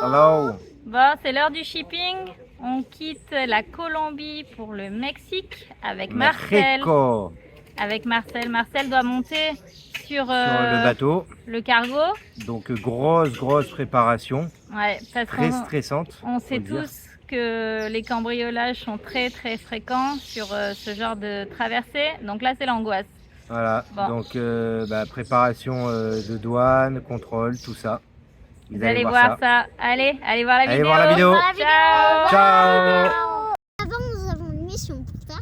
Hello. Bon, c'est l'heure du shipping. On quitte la Colombie pour le Mexique avec Marcel. Mexico. Avec Marcel. Marcel doit monter sur Le bateau. le cargo. Donc grosse préparation. Ouais, parce Très stressante. on sait faut le dire. tous que les cambriolages sont très fréquents sur ce genre de traversée. Donc là, c'est l'angoisse. Voilà. Bon. Donc préparation de douane, contrôle, tout ça. Vous allez voir ça. Allez voir la Allez vidéo. voir la vidéo. Ciao. Ciao. Avant, nous avons une mission pour ça.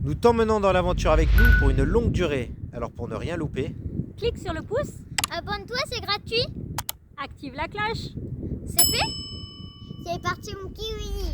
Nous t'emmenons dans l'aventure avec nous pour une longue durée. Alors pour ne rien louper, Clique sur le pouce. Abonne-toi, c'est gratuit. Active la cloche. C'est fait. C'est parti, mon kiwi.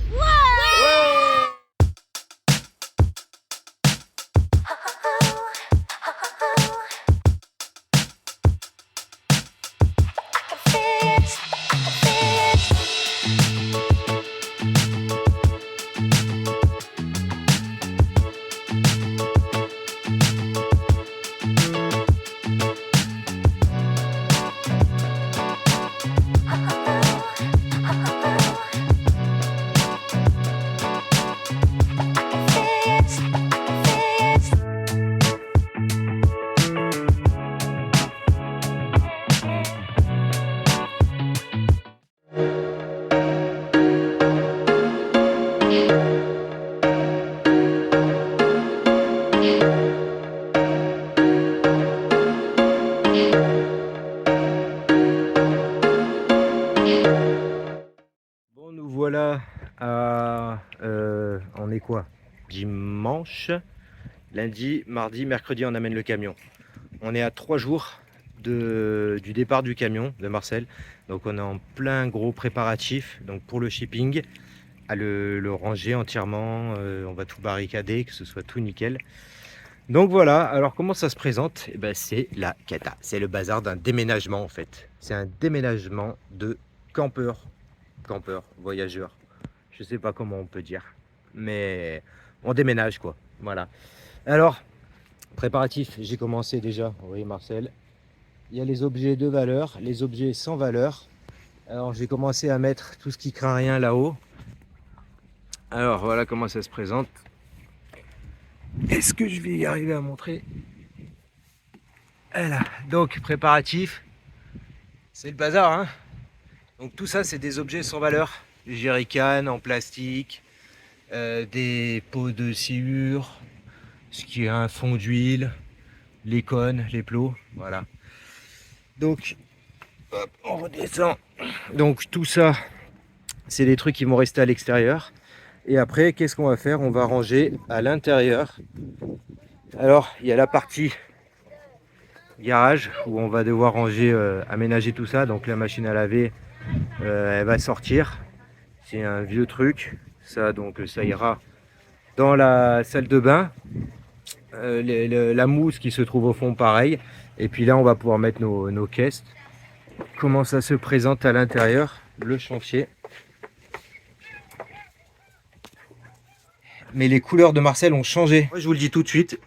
bon nous voilà à on est quoi? Dimanche, lundi, mardi, mercredi on amène le camion. On est à 3 jours du départ du camion de Marcel. Donc on est en plein gros préparatif donc pour le shipping, à le ranger entièrement, on va tout barricader, que ce soit tout nickel. Donc voilà, alors comment ça se présente? Eh ben, c'est la cata, c'est le bazar d'un déménagement en fait. C'est un déménagement de campeurs, voyageurs. Je sais pas comment on peut dire, mais on déménage quoi, voilà. Alors, préparatif, j'ai commencé déjà, oui Marcel. Il y a les objets de valeur, les objets sans valeur. Alors j'ai commencé à mettre tout ce qui craint rien là-haut. Alors voilà comment ça se présente. Est-ce que je vais y arriver à montrer? Voilà, donc préparatif, c'est le bazar hein. Donc tout ça c'est des objets sans valeur, des jerrycans en plastique, des pots de sciure, ce qui est un fond d'huile, les cônes, les plots, voilà. Donc hop, on redescend. Donc tout ça c'est des trucs qui vont rester à l'extérieur. Et après qu'est-ce qu'on va faire? On va ranger à l'intérieur. Alors il y a la partie garage où on va devoir ranger, aménager tout ça. Donc la machine à laver, elle va sortir. C'est un vieux truc. Ça donc ça ira dans la salle de bain. La mousse qui se trouve au fond pareil. Et puis là on va pouvoir mettre nos caisses. Comment ça se présente à l'intérieur, le chantier. Mais les couleurs de Marcel ont changé. Moi je vous le dis tout de suite,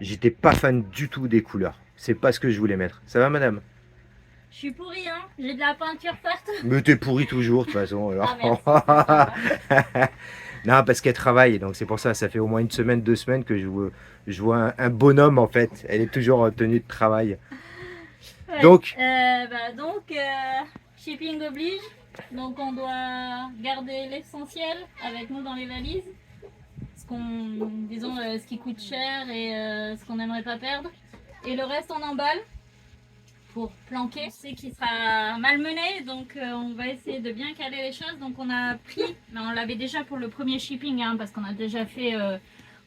j'étais pas fan du tout des couleurs. C'est pas ce que je voulais mettre. Ça va madame? Je suis pourrie, hein. J'ai de la peinture partout. Mais t'es pourri toujours de toute façon. Alors. Ah, merci. Non, parce qu'elle travaille, donc c'est pour ça. Ça fait au moins une semaine, 2 semaines que je vois un bonhomme en fait. Elle est toujours en tenue de travail. Ouais. Donc, Shipping oblige. Donc on doit garder l'essentiel avec nous dans les valises. Ce qui coûte cher et ce qu'on n'aimerait pas perdre. Et le reste on emballe pour planquer. C'est qui sera malmené, donc on va essayer de bien caler les choses. Donc on a pris, mais on l'avait déjà pour le premier shipping, hein, parce qu'on a déjà fait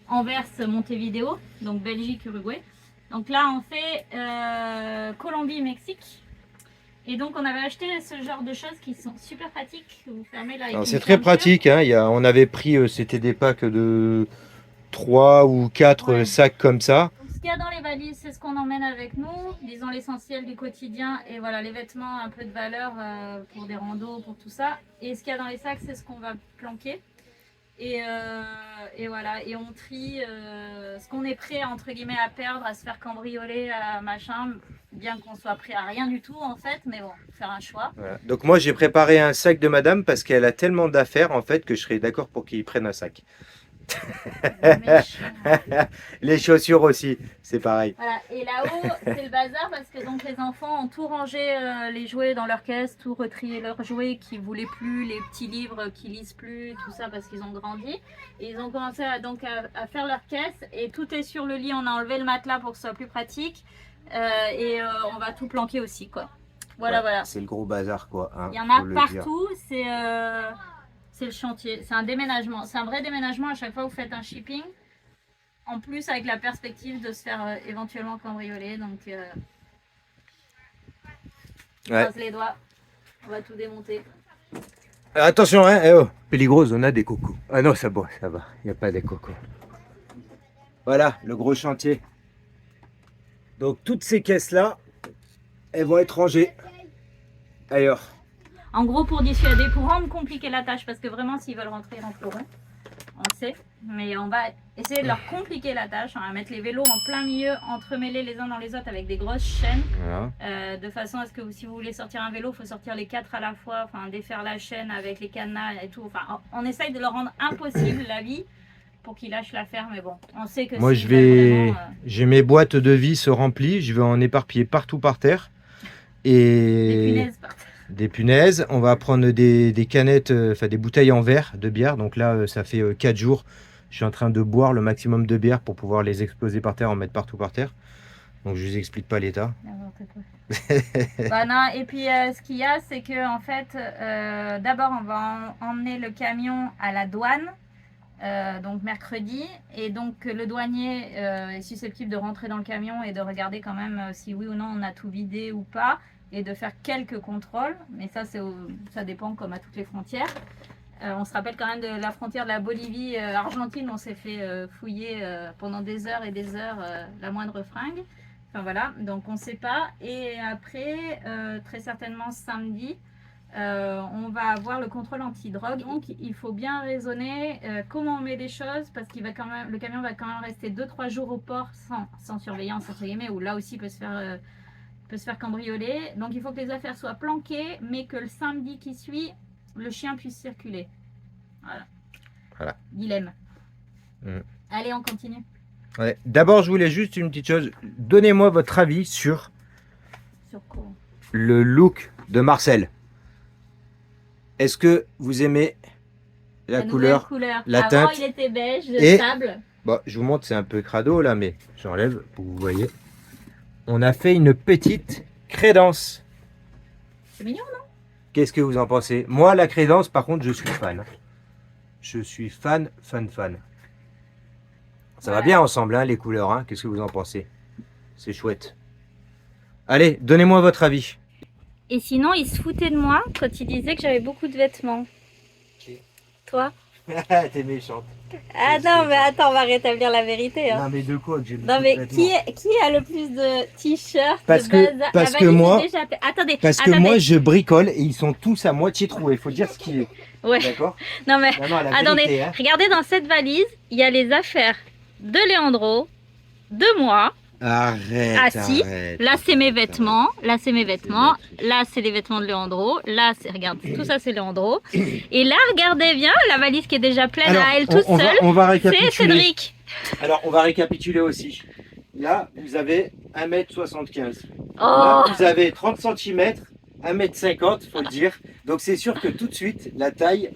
Anvers, Montevideo, donc Belgique, Uruguay. Donc là on fait Colombie, Mexique. Et donc on avait acheté ce genre de choses qui sont super pratiques. Vous fermez là. c'est très pratique. Hein. On avait pris, c'était des packs de 3 ou 4 sacs comme ça. Donc, ce qu'il y a dans les valises, c'est ce qu'on emmène avec nous. Disons l'essentiel du quotidien. Et voilà, les vêtements un peu de valeur pour des randos, pour tout ça. Et ce qu'il y a dans les sacs, c'est ce qu'on va planquer. Et voilà, et on trie ce qu'on est prêt entre guillemets à perdre, à se faire cambrioler, à machin, bien qu'on soit prêt à rien du tout en fait, mais bon, faire un choix. Voilà. Donc moi j'ai préparé un sac de madame parce qu'elle a tellement d'affaires en fait que je serais d'accord pour qu'il prenne un sac. Méchant. Les chaussures aussi, c'est pareil. Voilà, et là-haut, c'est le bazar parce que donc les enfants ont tout rangé, les jouets dans leur caisse, tout retrié leurs jouets qui voulaient plus, les petits livres qui lisent plus, tout ça parce qu'ils ont grandi. Et ils ont commencé à faire leur caisse et tout est sur le lit. On a enlevé le matelas pour que ce soit plus pratique on va tout planquer aussi, quoi. Voilà, Ouais, voilà. c'est le gros bazar quoi. Hein, Il y en a faut le dire. partout. C'est le chantier. C'est un déménagement. C'est un vrai déménagement à chaque fois que vous faites un shipping. En plus, avec la perspective de se faire éventuellement cambrioler. Donc, on Ouais. croise les doigts. On va tout démonter. Attention, hein, eh oh. Péligrose, on a des cocos. Ah non, ça va, il n'y a pas des cocos. Voilà, le gros chantier. Donc toutes ces caisses-là, elles vont être rangées ailleurs. En gros, pour dissuader, pour rendre compliqué la tâche, parce que vraiment, s'ils veulent rentrer, ils rentreront. On le sait. Mais on va essayer de leur compliquer la tâche. On va mettre les vélos en plein milieu, entremêlés les uns dans les autres avec des grosses chaînes. Voilà. De façon à ce que si vous voulez sortir un vélo, il faut sortir les 4 à la fois, enfin défaire la chaîne avec les cadenas et tout. Enfin, on essaye de leur rendre impossible la vie pour qu'ils lâchent l'affaire. Mais bon, on sait que Moi, s'ils je veulent vais. vraiment, J'ai mes boîtes de vis remplies. Je vais en éparpiller partout par terre. des Et punaises partent. des punaises. On va prendre des canettes, enfin des bouteilles en verre de bière. Donc là, ça fait 4 jours. Je suis en train de boire le maximum de bière pour pouvoir les exploser par terre, en mettre partout par terre. Donc je vous explique pas l'état. N'importe quoi. Bah non, et puis ce qu'il y a, c'est que en fait, d'abord on va emmener le camion à la douane, donc mercredi, et donc le douanier est susceptible de rentrer dans le camion et de regarder quand même si oui ou non on a tout vidé ou pas, et de faire quelques contrôles, mais ça ça dépend comme à toutes les frontières. On se rappelle quand même de la frontière de la Bolivie-Argentine, on s'est fait fouiller pendant des heures et des heures la moindre fringue. Enfin voilà, donc on ne sait pas. Et après, très certainement samedi, on va avoir le contrôle antidrogue. Donc il faut bien raisonner comment on met les choses parce qu'il va quand même, le camion va quand même rester 2-3 jours au port sans surveillance, entre guillemets, où là aussi peut se faire cambrioler. Donc il faut que les affaires soient planquées, mais que le samedi qui suit, le chien puisse circuler. Voilà. Dilemme. Allez, on continue. Ouais. D'abord, je voulais juste une petite chose. Donnez-moi votre avis sur Sur quoi? le look de Marcel. Est-ce que vous aimez la couleur, couleur. la Avant, teinte il était beige, de et- sable. Bon, je vous montre, c'est un peu crado là, mais j'enlève pour que vous voyez. On a fait une petite crédence. C'est mignon, non? Qu'est-ce que vous en pensez? Moi, la crédence, par contre, je suis fan. Je suis fan. Ça va Ouais. bien ensemble, hein, les couleurs. Hein. Qu'est-ce que vous en pensez? C'est chouette. Allez, donnez-moi votre avis. Et sinon, il se foutait de moi quand il disait que j'avais beaucoup de vêtements. Qui? Toi? T'es méchante. Ah non, mais attends, on va rétablir la vérité. Hein. Non, mais de quoi que j'ai Non, mais qui a le plus de t-shirts, Parce de que- bazar? parce La que valise moi- est déjà Attendez, Parce que attendez. moi, je bricole et ils sont tous à moitié troués. Il faut dire ce qui est. Ouais. D'accord? Non, mais Non, non, la attendez, vérité, hein. regardez dans cette valise, il y a les affaires de Leandro, de moi. Arrête. Ah, si. arrête, Là, c'est mes arrête, vêtements. Là, c'est mes vêtements. C'est Là, c'est les vêtements de Leandro. Là, regarde, tout ça, c'est Leandro. Et là, regardez bien, la valise qui est déjà pleine Alors, à elle toute on va- seule. on va C'est récapituler. Cédric. Alors, on va récapituler aussi. Là, vous avez 1m75. Oh, Là, vous avez 30 cm, 1m50, faut le dire. Donc, c'est sûr que tout de suite, la taille.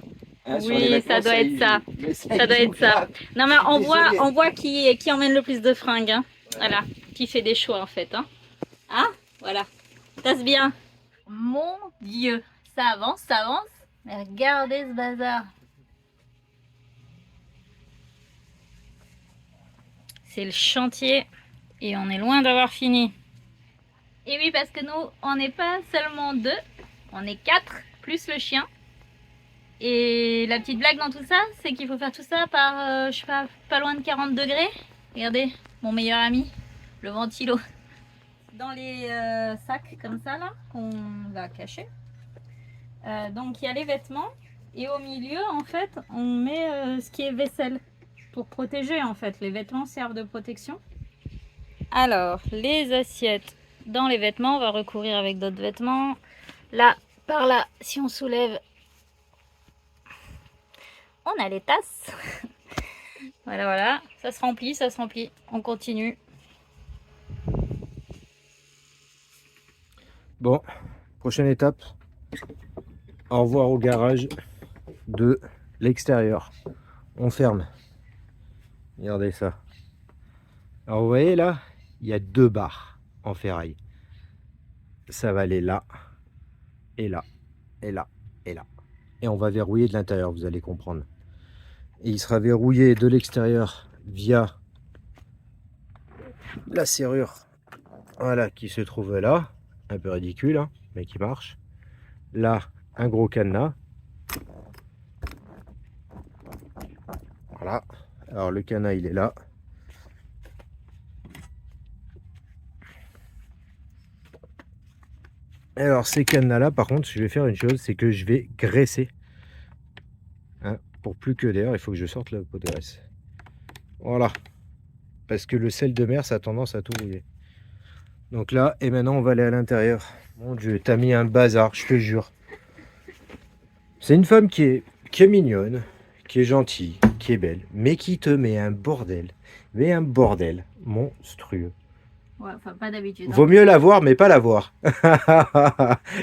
hein, sur Oui, les vêtements, ça doit être y ça. joue. Mais Ça doit y être joue ça. grave. non, mais Désolé. on voit qui emmène le plus de fringues. Hein. Voilà, qui fait des choix en fait. Hein, voilà. Tasse bien. Mon Dieu, ça avance, ça avance. Mais regardez ce bazar. C'est le chantier et on est loin d'avoir fini. Et oui, parce que nous, on n'est pas seulement 2, on est 4, plus le chien. Et la petite blague dans tout ça, c'est qu'il faut faire tout ça par, je sais pas loin de 40 degrés. Regardez, mon meilleur ami, le ventilo. Dans les sacs comme ça, là, qu'on va cacher. Donc, il y a les vêtements. Et au milieu, en fait, on met ce qui est vaisselle pour protéger, en fait. Les vêtements servent de protection. Alors, les assiettes dans les vêtements, on va recourir avec d'autres vêtements. Là, par là, si on soulève, on a les tasses. Voilà, voilà. Ça se remplit, ça se remplit. On continue. Bon, prochaine étape. Au revoir au garage de l'extérieur. On ferme. Regardez ça. Alors vous voyez là, il y a 2 barres en ferraille. Ça va aller là, et là, et là, et là. Et on va verrouiller de l'intérieur, vous allez comprendre. Et il sera verrouillé de l'extérieur via la serrure, voilà, qui se trouve là. Un peu ridicule, hein, mais qui marche. Là, un gros cadenas. Voilà. Alors le cadenas, il est là. Alors ces cadenas là, par contre, je vais faire une chose, c'est que je vais graisser, hein, pour plus que d'ailleurs, il faut que je sorte la pot de graisse. Voilà, parce que le sel de mer, ça a tendance à tout rouiller. Donc là, et maintenant on va aller à l'intérieur. Mon Dieu, t'as mis un bazar, je te jure. C'est une femme qui est mignonne, qui est gentille, qui est belle, mais qui te met un bordel, monstrueux. Ouais, enfin, pas d'habitude. Vaut mieux la voir, mais pas la voir.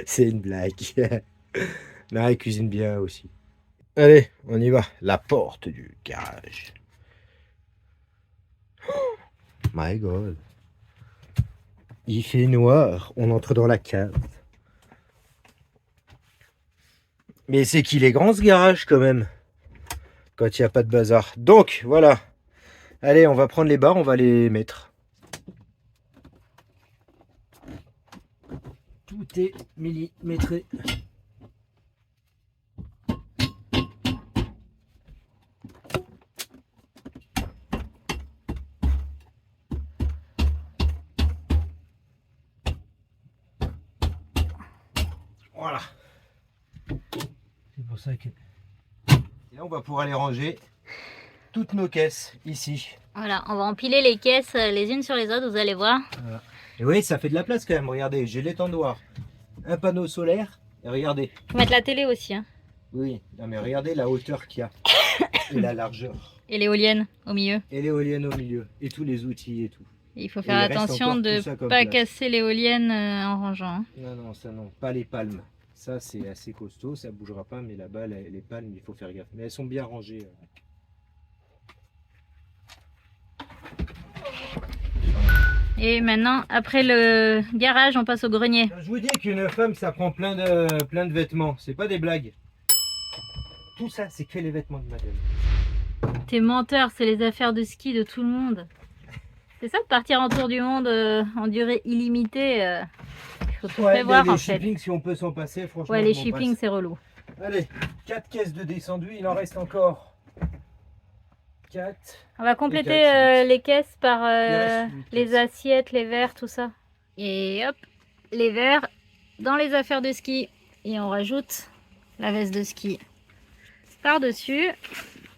C'est une blague. Non, elle cuisine bien aussi. Allez, on y va. La porte du garage. Oh my God. Il fait noir. On entre dans la cave. Mais c'est qu'il est grand ce garage quand même. Quand il n'y a pas de bazar. Donc, voilà. Allez, on va prendre les barres, on va les mettre. Tout est millimétré. Voilà. C'est pour ça que... Et là, on va pouvoir aller ranger toutes nos caisses ici. Voilà, on va empiler les caisses les unes sur les autres, vous allez voir. Voilà. Et oui, ça fait de la place quand même. Regardez, j'ai l'étendoir, un panneau solaire. Et regardez. Faut mettre la télé aussi. Hein. Oui, non mais regardez la hauteur qu'il y a. Et la largeur. Et l'éolienne au milieu. Et l'éolienne au milieu. Et tous les outils et tout. Et il faut faire attention de ne pas casser l'éolienne en rangeant. Hein. Non, non, ça non. Pas les palmes. Ça, c'est assez costaud. Ça bougera pas. Mais là-bas, les palmes, il faut faire gaffe. Mais elles sont bien rangées. Et maintenant, après le garage, on passe au grenier. Je vous dis qu'une femme, ça prend plein de vêtements. C'est pas des blagues. Tout ça, c'est que les vêtements de madame. T'es menteur, c'est les affaires de ski de tout le monde. C'est ça de partir en tour du monde en durée illimitée. Il faut tout prévoir en fait. Les shipping, si on peut s'en passer, franchement. Ouais, les shipping, c'est relou. Allez, 4 caisses de descendu, il en reste encore 4. On va compléter les caisses par les assiettes, les verres, tout ça. Et hop, les verres dans les affaires de ski. Et on rajoute la veste de ski par-dessus,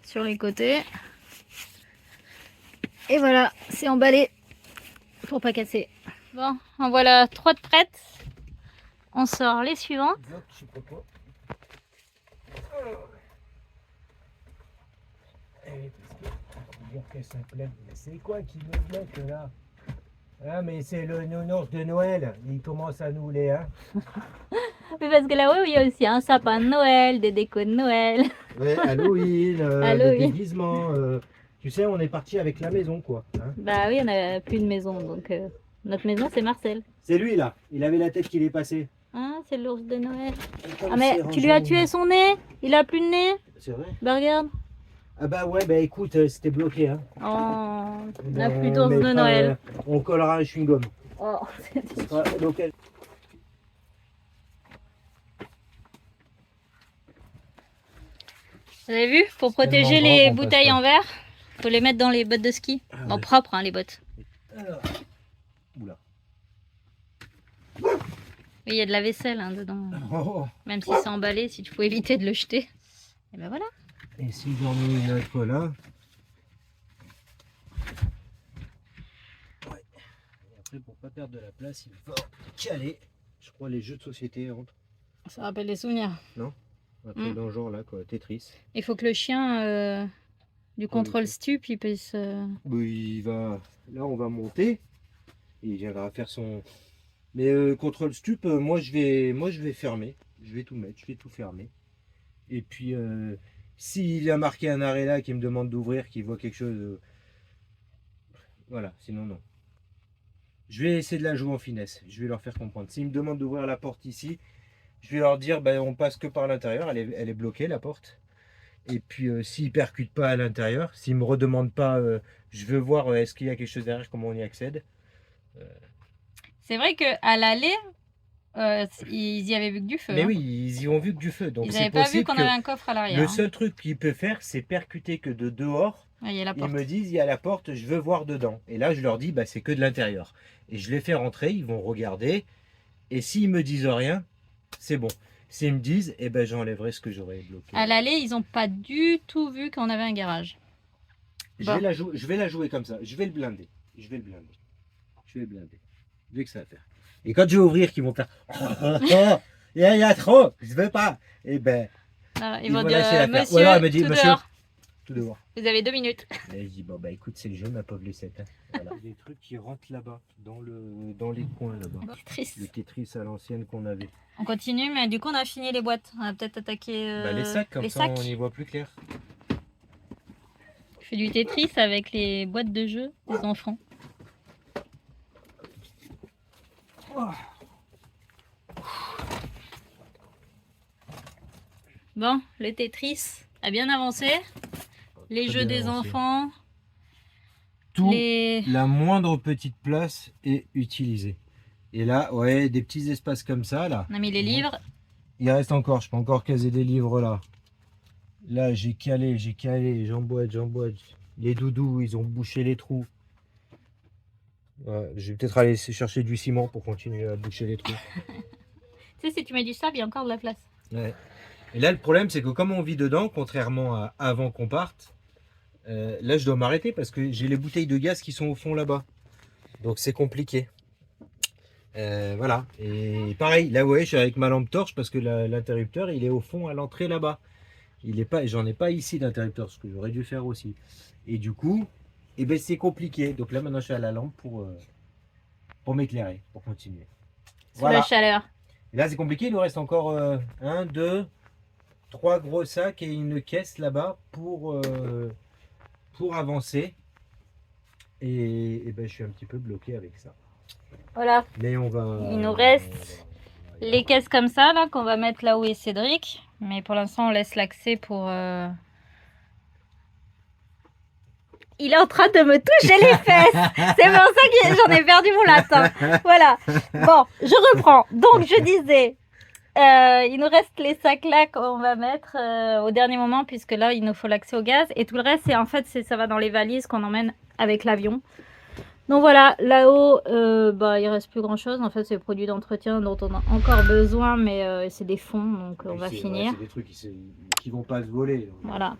sur les côtés. Et voilà, c'est emballé pour pas casser. Bon, en voilà 3 de prêtes. On sort les suivantes. C'est quoi qui nous bloque là? Ah mais c'est le nounours de Noël, il commence à nous les hein. Mais parce que là-haut il y a aussi un sapin de Noël, des décos de Noël. Ouais, Halloween, Halloween. le déguisement, tu sais on est parti avec la maison quoi. Hein. Bah oui, on n'a plus de maison donc notre maison c'est Marcel. C'est lui là, il avait la tête qui est passée. Ah c'est l'ours de Noël. Ah mais tu lui as tué son nez? Il a plus de nez? C'est vrai? Bah regarde. Ah bah ouais, bah écoute, c'était bloqué. Hein. Oh, on n'a plus d'ours de Noël. On collera un chewing-gum. Oh, Vous avez vu? Pour protéger les bouteilles en verre, faut les mettre dans les bottes de ski. Bon, propres hein, les bottes. Alors. Oula. Oui, il y a de la vaisselle hein, dedans. Oh. Même si c'est emballé, si tu faut éviter de le jeter. Et ben voilà. Et si j'en mets une autre là. Ouais. Et après, pour pas perdre de la place, il va caler. Je crois les jeux de société rentrent. Ça rappelle les souvenirs. Un truc dans le genre là, quoi. Tetris. Il faut que le chien du contrôle stup, il puisse... Il va. Là, on va monter. Et il viendra faire son. Mais contrôle stup, moi je vais fermer. Je vais tout mettre, je vais tout fermer. Et puis s'il a marqué un arrêt là qui me demande d'ouvrir, qu'il voit quelque chose. Voilà, sinon non. Je vais essayer de la jouer en finesse. Je vais leur faire comprendre. S'ils me demandent d'ouvrir la porte ici, je vais leur dire on passe que par l'intérieur, elle est bloquée la porte. Et puis s'ils percutent pas à l'intérieur, s'ils me redemandent pas, je veux voir est-ce qu'il y a quelque chose derrière, comment on y accède. C'est vrai qu'à l'aller, ils y avaient vu que du feu. Mais hein. oui, ils y ont vu que du feu. Donc Ils c'est n'avaient pas vu possible qu'on que avait un coffre à l'arrière. le seul truc qu'il peut faire, c'est percuter que de dehors. Ah, il y a la Ils porte. me disent, il y a la porte, je veux voir dedans. Et là, je leur dis, c'est que de l'intérieur. Et je les fais rentrer, ils vont regarder. Et s'ils me disent rien, c'est bon. S'ils me disent, j'enlèverai ce que j'aurais bloqué. À l'aller, ils n'ont pas du tout vu qu'on avait un garage. Je vais la jouer comme ça. Je vais le blinder. Je vais le blinder. Vu que ça va faire. Et quand je vais ouvrir, qu'ils vont faire, il y a trop, je veux pas. Et Alors, ils Ils vont vont dire, lâcher l'affaire. monsieur, Ou alors, elle me dit, tout monsieur, dehors. tout dehors. Vous avez 2 minutes. Et je dis, écoute, c'est le jeu, ma pauvre Lucette. Voilà. Des trucs qui rentrent là-bas, dans les coins là-bas. Tetris. Le Tetris à l'ancienne qu'on avait. On continue, mais du coup, on a fini les boîtes. On va peut-être attaquer Les sacs, comme les ça, sacs. on y voit plus clair. Je fais du Tetris avec les boîtes de jeux des enfants. Bon, le Tetris a bien avancé. Les Très jeux bien des avancé. enfants. Tout, Les... la moindre petite place est utilisée. Et là, ouais, des petits espaces comme ça, là. On a mis les livres. Il reste encore, je peux encore caser des livres là. Là, j'ai calé, j'emboîte. Les doudous, ils ont bouché les trous. Ouais, je vais peut-être aller chercher du ciment pour continuer à boucher les trous. Tu sais, si tu mets du sable, il y a encore de la place. Ouais. Et là, le problème, c'est que comme on vit dedans, contrairement à avant qu'on parte, là, je dois m'arrêter parce que j'ai les bouteilles de gaz qui sont au fond là-bas. Donc, c'est compliqué. Voilà. Et pareil, là, ouais, je suis avec ma lampe torche parce que l'interrupteur, il est au fond à l'entrée là-bas. J'en ai pas ici d'interrupteur, ce que j'aurais dû faire aussi. Et du coup, c'est compliqué. Donc là, maintenant, je suis à la lampe pour m'éclairer, pour continuer. Sous la chaleur. Et là, c'est compliqué. Il nous reste encore 1, 2, 3 gros sacs et une caisse là-bas pour avancer. Et je suis un petit peu bloqué avec ça. Voilà. Mais on va. Il nous reste les caisses comme ça, là, qu'on va mettre là où est Cédric. Mais pour l'instant, on laisse l'accès pour... Il est en train de me toucher les fesses. C'est pour ça que j'en ai perdu mon latin. Voilà. Bon, je reprends. Donc, je disais, il nous reste les sacs là qu'on va mettre au dernier moment, puisque là, il nous faut l'accès au gaz. Et tout le reste, ça va dans les valises qu'on emmène avec l'avion. Donc voilà, là-haut, il reste plus grand-chose. En fait, c'est les produits d'entretien dont on a encore besoin, mais c'est des fonds, donc on va finir. C'est des trucs qui vont pas se voler. Donc. Voilà.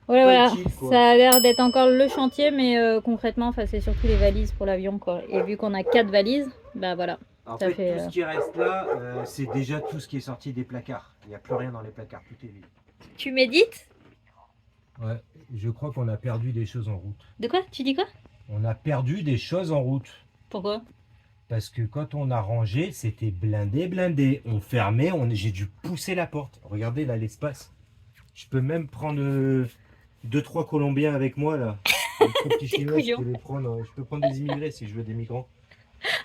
Voilà. Utile, Ça a l'air d'être encore le chantier, mais concrètement, c'est surtout les valises pour l'avion, quoi. Et vu qu'on a 4 valises, voilà. En ça fait, tout ce qui reste là, c'est déjà tout ce qui est sorti des placards. Il n'y a plus rien dans les placards, tout est vide. Tu médites? Ouais, je crois qu'on a perdu des choses en route. De quoi? Tu dis quoi? On a perdu des choses en route. Pourquoi? Parce que quand on a rangé, c'était blindé. On fermait, j'ai dû pousser la porte. Regardez là l'espace. Je peux même prendre 2-3 Colombiens avec moi là. Les trop petits Chinois, je peux prendre des immigrés si je veux des migrants.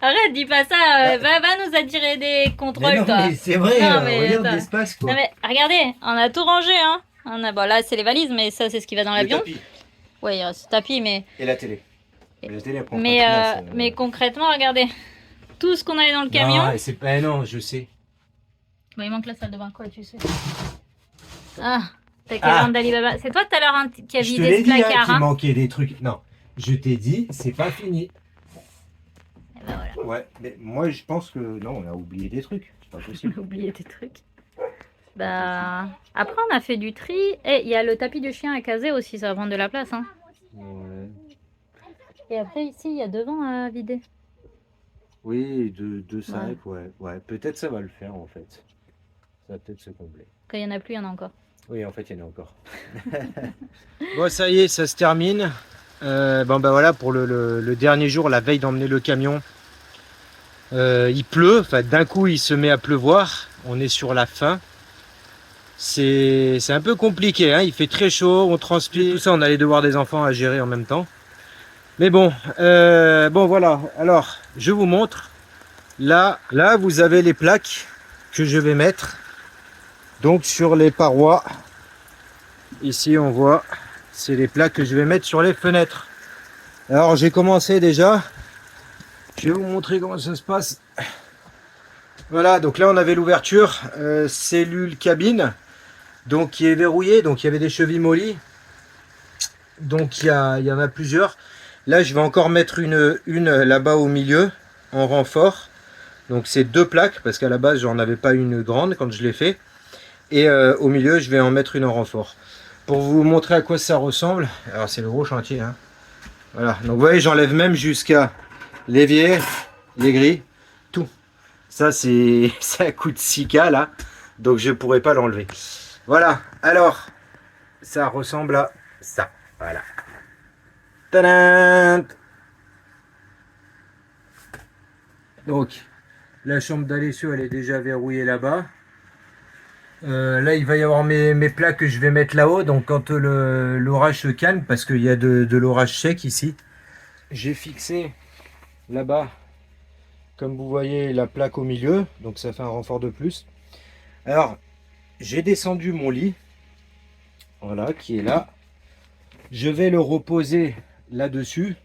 Arrête, dis pas ça. Va nous attirer des contrôles, non, toi. mais c'est vrai, Non, mais regarde attends. l'espace quoi. Non mais regardez, on a tout rangé, hein. Là, c'est les valises, mais ça, c'est ce qui va dans l'avion. Le tapis Ouais, il reste le tapis, mais... et la télé. Et la télé, elle prend pas de Mais, place, mais concrètement, regardez. Tout ce qu'on avait dans le camion... Non, c'est pas... non, je sais. Bon, il manque la salle de bain, quoi, tu sais. Ah, t'as qu'à vendre d'Alibaba. C'est toi tout à l'heure qui a Je te vidé l'ai ce dit placard, qu'il hein. manquait des trucs. Non, je t'ai dit, c'est pas fini. Et ben voilà. Ouais, mais moi je pense que non, on a oublié des trucs. C'est pas possible. J'ai oublié tes trucs. Bah, après, on a fait du tri. Et il y a le tapis du chien à caser aussi, ça va prendre de la place. Hein. Ouais. Et après, ici, il y a devant à vider. Oui, deux Ouais. sacs, ouais. Ouais, peut-être ça va le faire en fait. Ça va peut-être se combler. Quand il n'y en a plus, il y en a encore. Oui, en fait, il y en a encore. Bon, ça y est, ça se termine. Bon, ben voilà, pour le dernier jour, la veille d'emmener le camion, il pleut. Enfin, d'un coup, il se met à pleuvoir. On est sur la fin. C'est un peu compliqué, hein. Il fait très chaud, on transpire. Tout ça, on allait devoir des enfants à gérer en même temps. Mais bon, bon voilà. Alors, je vous montre. Là, vous avez les plaques que je vais mettre. Donc sur les parois. Ici, on voit, c'est les plaques que je vais mettre sur les fenêtres. Alors, j'ai commencé déjà. Je vais vous montrer comment ça se passe. Voilà, donc là, on avait l'ouverture cellule cabine, donc qui est verrouillée. Donc, il y avait des chevilles mollies. Donc, il y en a plusieurs. Là, je vais encore mettre une là-bas au milieu, en renfort. Donc, c'est 2 plaques, parce qu'à la base, j'en avais pas une grande quand je l'ai fait. Et au milieu, je vais en mettre une en renfort. Pour vous montrer à quoi ça ressemble, alors c'est le gros chantier. Hein. Voilà, donc vous voyez, j'enlève même jusqu'à l'évier, les grilles, tout. Ça, ça coûte 6K là, donc je pourrais pas l'enlever. Voilà, alors, ça ressemble à ça. Voilà. Tadam! Donc, la chambre d'Alessio, elle est déjà verrouillée là-bas. Là, il va y avoir mes plaques que je vais mettre là-haut. Donc, quand l'orage se calme, parce qu'il y a de l'orage sec ici, j'ai fixé là-bas, comme vous voyez, la plaque au milieu. Donc, ça fait un renfort de plus. Alors, j'ai descendu mon lit. Voilà, qui est là. Je vais le reposer là-dessus.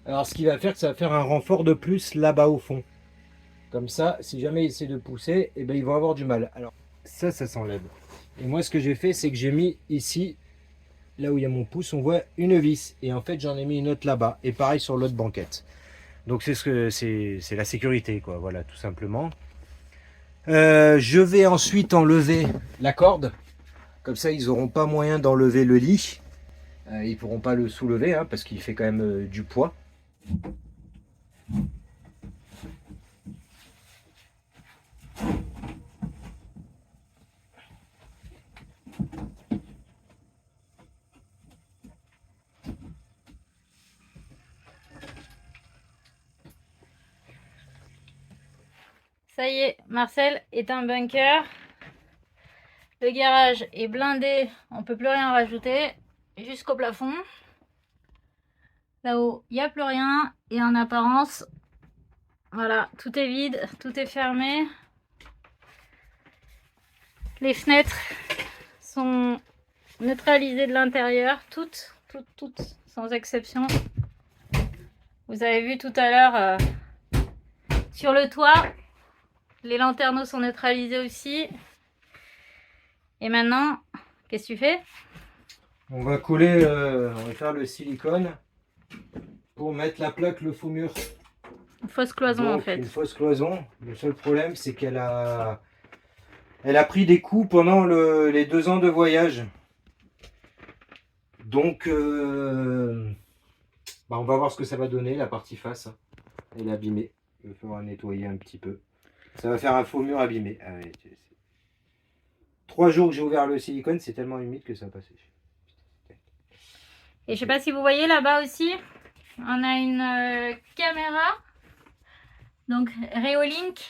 Alors, ce qui va faire que ça va faire un renfort de plus là-bas au fond. Comme ça, si jamais il essaie de pousser, eh ben, ils vont avoir du mal. Alors, ça s'enlève. Et moi, ce que j'ai fait, c'est que j'ai mis ici, là où il y a mon pouce, on voit une vis. Et en fait, j'en ai mis une autre là-bas. Et pareil sur l'autre banquette. Donc, c'est la sécurité, quoi. Voilà, tout simplement. Je vais ensuite enlever la corde. Comme ça, ils n'auront pas moyen d'enlever le lit. Ils ne pourront pas le soulever, hein, parce qu'il fait quand même du poids. Ça y est, Marcel est un bunker. Le garage est blindé, on peut plus rien rajouter, jusqu'au plafond. Là-haut, il n'y a plus rien. Et en apparence, voilà, tout est vide, tout est fermé. Les fenêtres sont neutralisées de l'intérieur, toutes, sans exception. Vous avez vu tout à l'heure sur le toit, les lanterneaux sont neutralisés aussi. Et maintenant, qu'est-ce que tu fais? On va coller, on va faire le silicone pour mettre la plaque, le faux mur. Une fausse cloison. Donc, en fait. Une fausse cloison. Le seul problème, c'est qu'elle a pris des coups pendant les 2 ans de voyage. Donc, on va voir ce que ça va donner, la partie face. Elle est abîmée. Il va falloir nettoyer un petit peu. Ça va faire un faux mur abîmé. Ah ouais, 3 jours que j'ai ouvert le silicone, c'est tellement humide que ça va pas sécher. Et je sais pas si vous voyez là-bas aussi, on a une caméra, donc Reolink,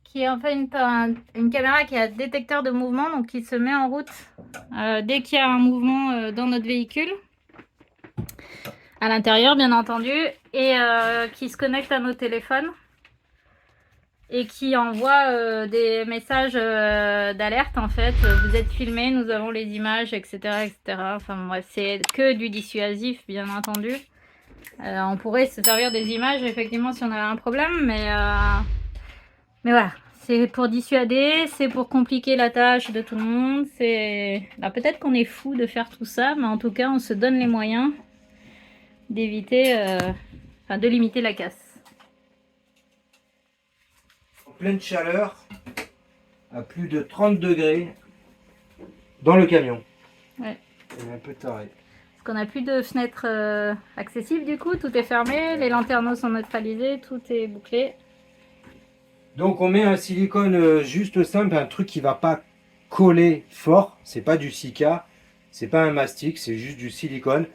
qui est en fait une caméra qui a un détecteur de mouvement, donc qui se met en route dès qu'il y a un mouvement dans notre véhicule, à l'intérieur bien entendu, et qui se connecte à nos téléphones et qui envoie des messages d'alerte en fait. Vous êtes filmé, nous avons les images, etc. etc. Enfin bref, c'est que du dissuasif bien entendu. On pourrait se servir des images effectivement si on avait un problème, mais voilà. C'est pour dissuader, c'est pour compliquer la tâche de tout le monde. Alors, peut-être qu'on est fou de faire tout ça, mais en tout cas on se donne les moyens d'éviter, de limiter la casse. En pleine chaleur, à plus de 30 degrés dans le camion. Ouais. On est un peu taré. Parce qu'on n'a plus de fenêtres accessibles du coup, tout est fermé, les lanterneaux sont neutralisés, tout est bouclé. Donc on met un silicone juste simple, un truc qui va pas coller fort. C'est pas du Sika, c'est pas un mastic, c'est juste du silicone.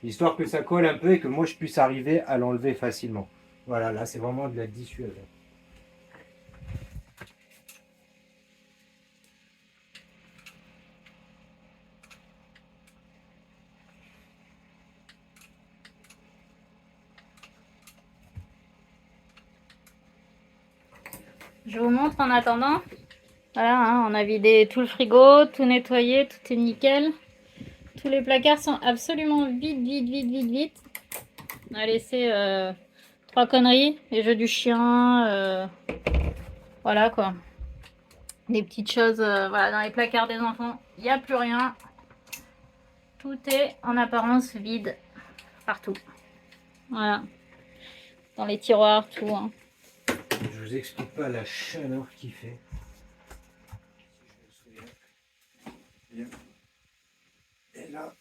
Histoire que ça colle un peu et que moi je puisse arriver à l'enlever facilement. Voilà, là c'est vraiment de la dissuasion. Je vous montre en attendant. Voilà, hein, on a vidé tout le frigo, tout nettoyé, tout est nickel. Tous les placards sont absolument vides. On a laissé 3 conneries, les jeux du chien, voilà quoi. Des petites choses, voilà, dans les placards des enfants, il n'y a plus rien. Tout est en apparence vide, partout. Voilà. Dans les tiroirs, tout. Hein. Je vous explique pas la chaleur qu'il fait. Si je me souviens bien. Et là,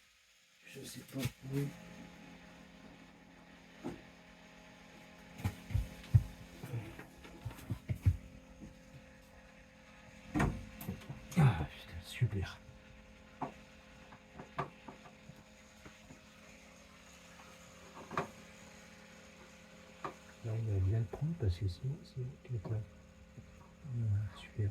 je sais pas où. Ah putain, super. Là, on va bien le prendre parce que sinon, c'est quelqu'un. Super.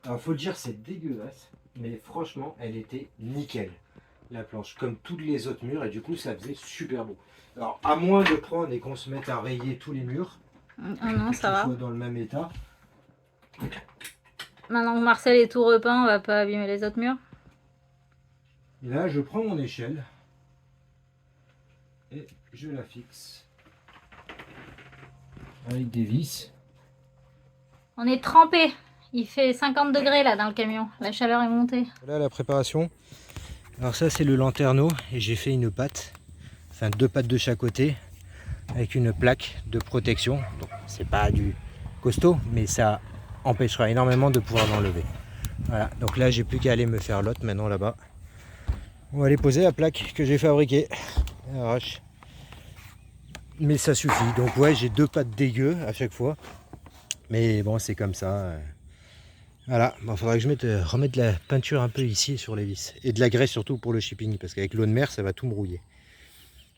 Alors faut le dire, c'est dégueulasse, mais franchement, elle était nickel. La planche, comme toutes les autres murs, et du coup, ça faisait super beau. Alors, à moins de prendre et qu'on se mette à rayer tous les murs, Ah non, ça va. qu'ils soient dans le même état. Maintenant que Marcel est tout repeint, on va pas abîmer les autres murs. Et là, je prends mon échelle et je la fixe avec des vis. On est trempé. Il fait 50 degrés là dans le camion. La chaleur est montée. Voilà la préparation. Alors ça, c'est le lanterneau et j'ai fait une patte, enfin 2 pattes de chaque côté, avec une plaque de protection. Donc c'est pas du costaud, mais ça empêchera énormément de pouvoir l'enlever. Voilà, donc là j'ai plus qu'à aller me faire l'autre maintenant là-bas. On va aller poser la plaque que j'ai fabriquée. Arrache. Mais ça suffit. Donc ouais, j'ai 2 pattes dégueu à chaque fois. Mais bon, c'est comme ça. Voilà, il faudra que je remette de la peinture un peu ici sur les vis. Et de la graisse surtout pour le shipping, parce qu'avec l'eau de mer, ça va tout brouiller.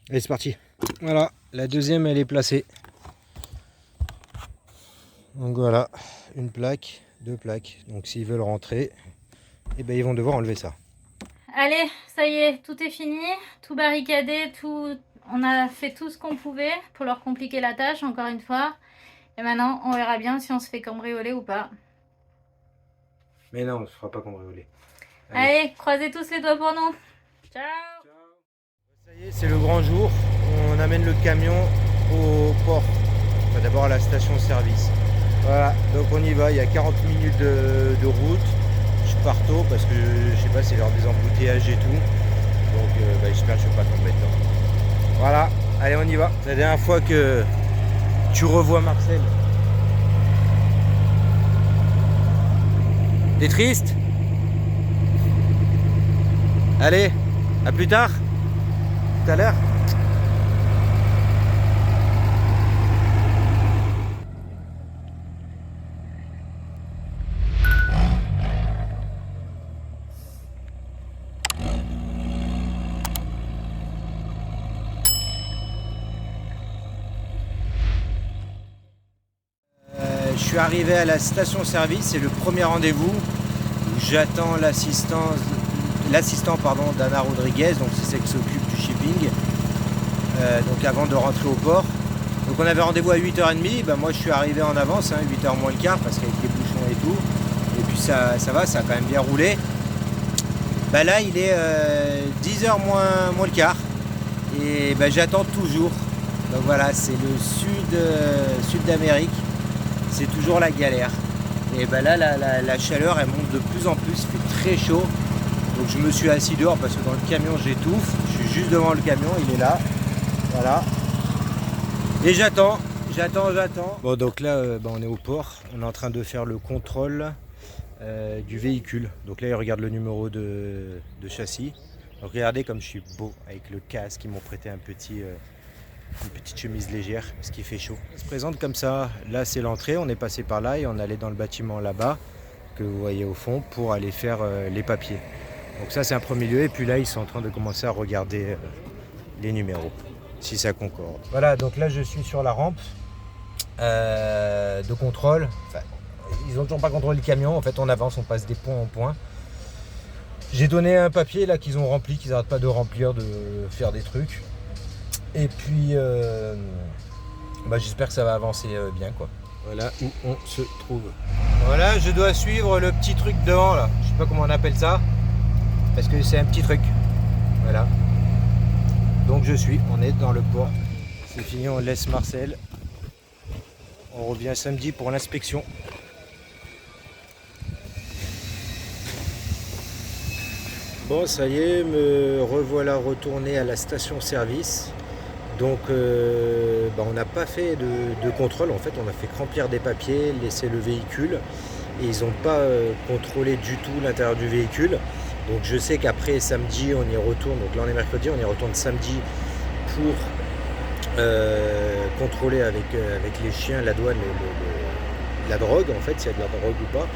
Allez, c'est parti. Voilà, la deuxième, elle est placée. Donc voilà, une plaque, 2 plaques. Donc s'ils veulent rentrer, eh ben, ils vont devoir enlever ça. Allez, ça y est, tout est fini. Tout barricadé, tout... On a fait tout ce qu'on pouvait pour leur compliquer la tâche, encore une fois. Et maintenant, on verra bien si on se fait cambrioler ou pas. Mais non, on ne se fera pas cambrioler. Allez, croisez tous les doigts pour nous. Ciao. Ça y est, c'est le grand jour. On amène le camion au port. Enfin, d'abord à la station-service. Voilà, donc on y va. Il y a 40 minutes de route. Je pars tôt parce que je sais pas, c'est l'heure des embouteillages et tout. Donc j'espère que je ne vais pas tomber dedans. Voilà, allez, on y va. C'est la dernière fois que tu revois Marcel. T'es triste? Allez, à plus tard. Tout à l'heure. Je suis arrivé à la station-service, c'est le premier rendez-vous. J'attends l'assistant d'Anna Rodriguez, donc c'est celle qui s'occupe du shipping. donc avant de rentrer au port. Donc on avait rendez-vous à 8h30, ben moi je suis arrivé en avance, 8h moins le quart, parce qu'avec les bouchons et tout, et puis ça va, ça a quand même bien roulé. Ben là il est 10h moins le quart, et ben j'attends toujours. Donc voilà, c'est le sud d'Amérique, c'est toujours la galère. Et ben là la chaleur elle monte de plus en plus, il fait très chaud. Donc je me suis assis dehors parce que dans le camion j'étouffe, je suis juste devant le camion, il est là, voilà. Et j'attends. Bon donc là on est au port, on est en train de faire le contrôle du véhicule. Donc là il regarde le numéro de châssis. Donc regardez comme je suis beau avec le casque, ils m'ont prêté une petite chemise légère parce qu'il fait chaud. On se présente comme ça, là c'est l'entrée, on est passé par là et on allait dans le bâtiment là-bas que vous voyez au fond pour aller faire les papiers. Donc ça c'est un premier lieu et puis là ils sont en train de commencer à regarder les numéros, si ça concorde. Voilà, donc là je suis sur la rampe de contrôle. Enfin, ils n'ont toujours pas contrôlé le camion, en fait on avance, on passe des points en points. J'ai donné un papier là qu'ils ont rempli, qu'ils n'arrêtent pas de remplir, de faire des trucs. Et puis j'espère que ça va avancer bien quoi. Voilà où on se trouve. Voilà, je dois suivre le petit truc devant là. Je sais pas comment on appelle ça. Parce que c'est un petit truc. Voilà. Donc on est dans le port. C'est fini, on laisse Marcel. On revient samedi pour l'inspection. Bon, ça y est, me revoilà retourné à la station-service. Donc on n'a pas fait de contrôle, en fait on a fait remplir des papiers, laisser le véhicule et ils n'ont pas contrôlé du tout l'intérieur du véhicule. Donc je sais qu'après samedi on y retourne, donc là on est mercredi, on y retourne samedi pour contrôler avec les chiens, la douane, la drogue en fait, s'il y a de la drogue ou pas.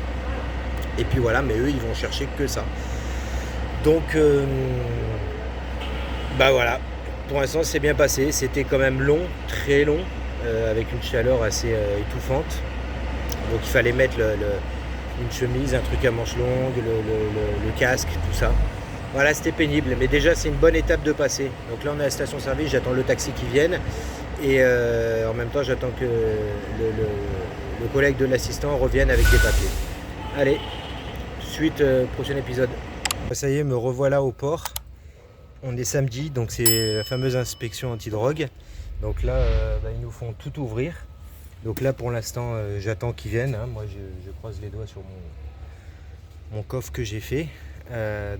Et puis voilà, mais eux ils vont chercher que ça. Donc voilà. Pour l'instant c'est bien passé, c'était quand même long, très long, avec une chaleur assez étouffante. Donc il fallait mettre une chemise, un truc à manches longues, le casque, tout ça. Voilà, c'était pénible, mais déjà c'est une bonne étape de passer. Donc là on est à la station-service, j'attends le taxi qui vienne et en même temps j'attends que le collègue de l'assistant revienne avec des papiers. Allez, suite, prochain épisode. Ça y est, me revoilà au port. On est samedi, donc c'est la fameuse inspection anti-drogue. Donc là, ils nous font tout ouvrir. Donc là, pour l'instant, j'attends qu'ils viennent. Moi, je croise les doigts sur mon coffre que j'ai fait.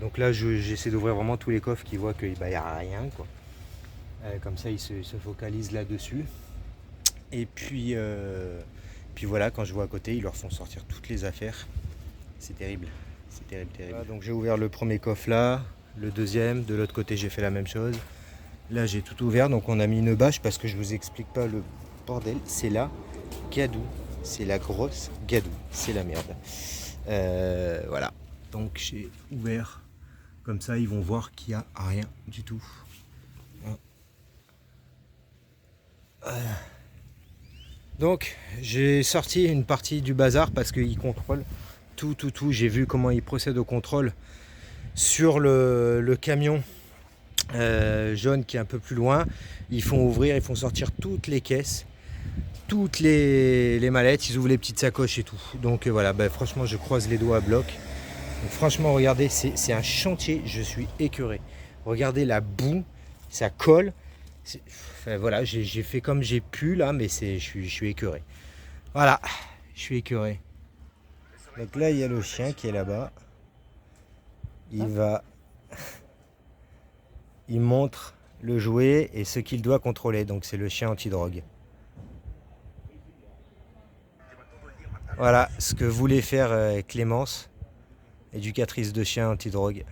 Donc là, j'essaie d'ouvrir vraiment tous les coffres qui voient qu'il n'y a rien, quoi. Comme ça, ils se focalisent là-dessus. Et puis voilà, quand je vois à côté, ils leur font sortir toutes les affaires. C'est terrible. C'est terrible. Voilà, donc j'ai ouvert le premier coffre là. Le deuxième, de l'autre côté j'ai fait la même chose. Là j'ai tout ouvert, donc on a mis une bâche parce que je vous explique pas le bordel. C'est la gadoue, c'est la grosse gadoue, c'est la merde. Voilà, donc j'ai ouvert comme ça, ils vont voir qu'il n'y a rien du tout. Donc j'ai sorti une partie du bazar parce qu'ils contrôlent tout. J'ai vu comment ils procèdent au contrôle sur le camion jaune qui est un peu plus loin. Ils font ouvrir, ils font sortir toutes les caisses, toutes les mallettes, ils ouvrent les petites sacoches et tout. Donc voilà, franchement je croise les doigts à bloc. Donc, franchement regardez, c'est un chantier, je suis écœuré. Regardez la boue, ça colle. Enfin, voilà, j'ai fait comme j'ai pu là, mais je suis écœuré. Voilà, je suis écœuré. Donc là il y a le chien qui est là-bas. Il montre le jouet et ce qu'il doit contrôler. Donc c'est le chien anti-drogue. Voilà ce que voulait faire Clémence, éducatrice de chien anti-drogue.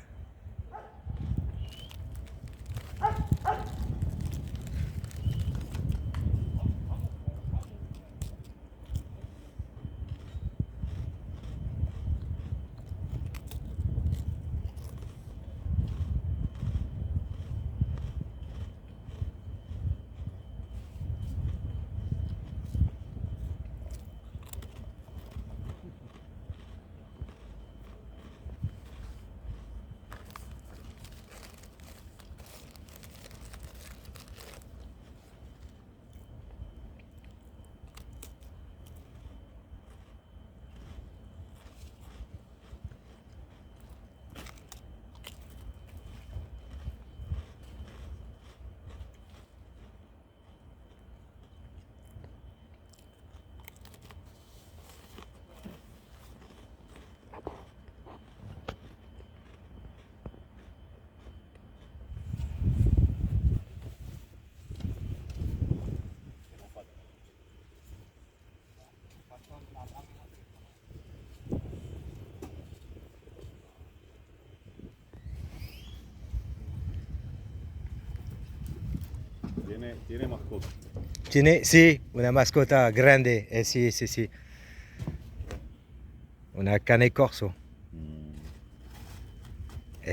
Tiene mascota. Tiene, sì, una mascota grande, sì, sì, sì. Una cane corso.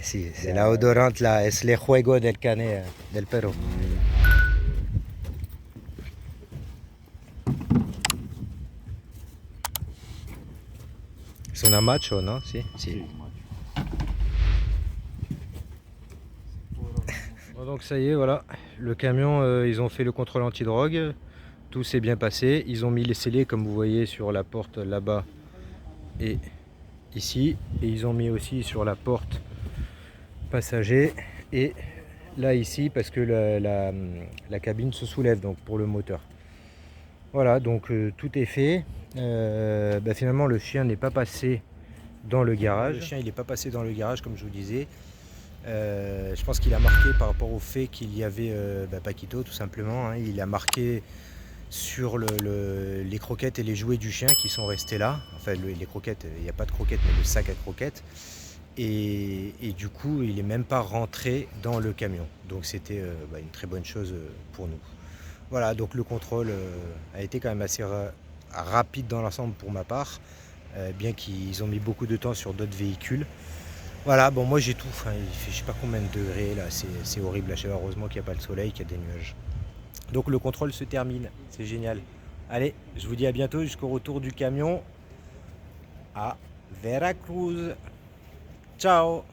Sì, c'est la odorante, là, es le juego del cane, del perro. Sono macho, no? Sì, sì. Sí, macho. Bon, donc ça y est, voilà, le camion, ils ont fait le contrôle antidrogue, tout s'est bien passé, ils ont mis les scellés comme vous voyez sur la porte là-bas et ici, et ils ont mis aussi sur la porte passager et là ici parce que la cabine se soulève donc pour le moteur. Voilà, donc tout est fait. Finalement le chien n'est pas passé dans le garage. Le chien il n'est pas passé dans le garage comme je vous disais. Je pense qu'il a marqué par rapport au fait qu'il y avait Paquito tout simplement, hein. Il a marqué sur les croquettes et les jouets du chien qui sont restés là. Enfin les croquettes, il n'y a pas de croquettes mais le sac à croquettes. Et du coup il n'est même pas rentré dans le camion. Donc c'était une très bonne chose pour nous. Voilà, donc le contrôle a été quand même assez rapide dans l'ensemble pour ma part, bien qu'ils ont mis beaucoup de temps sur d'autres véhicules. Voilà, bon moi j'ai tout, enfin, il fait je sais pas combien de degrés là, c'est horrible la chaleur, heureusement qu'il n'y a pas le soleil, qu'il y a des nuages. Donc le contrôle se termine, c'est génial. Allez, je vous dis à bientôt jusqu'au retour du camion à Veracruz. Ciao!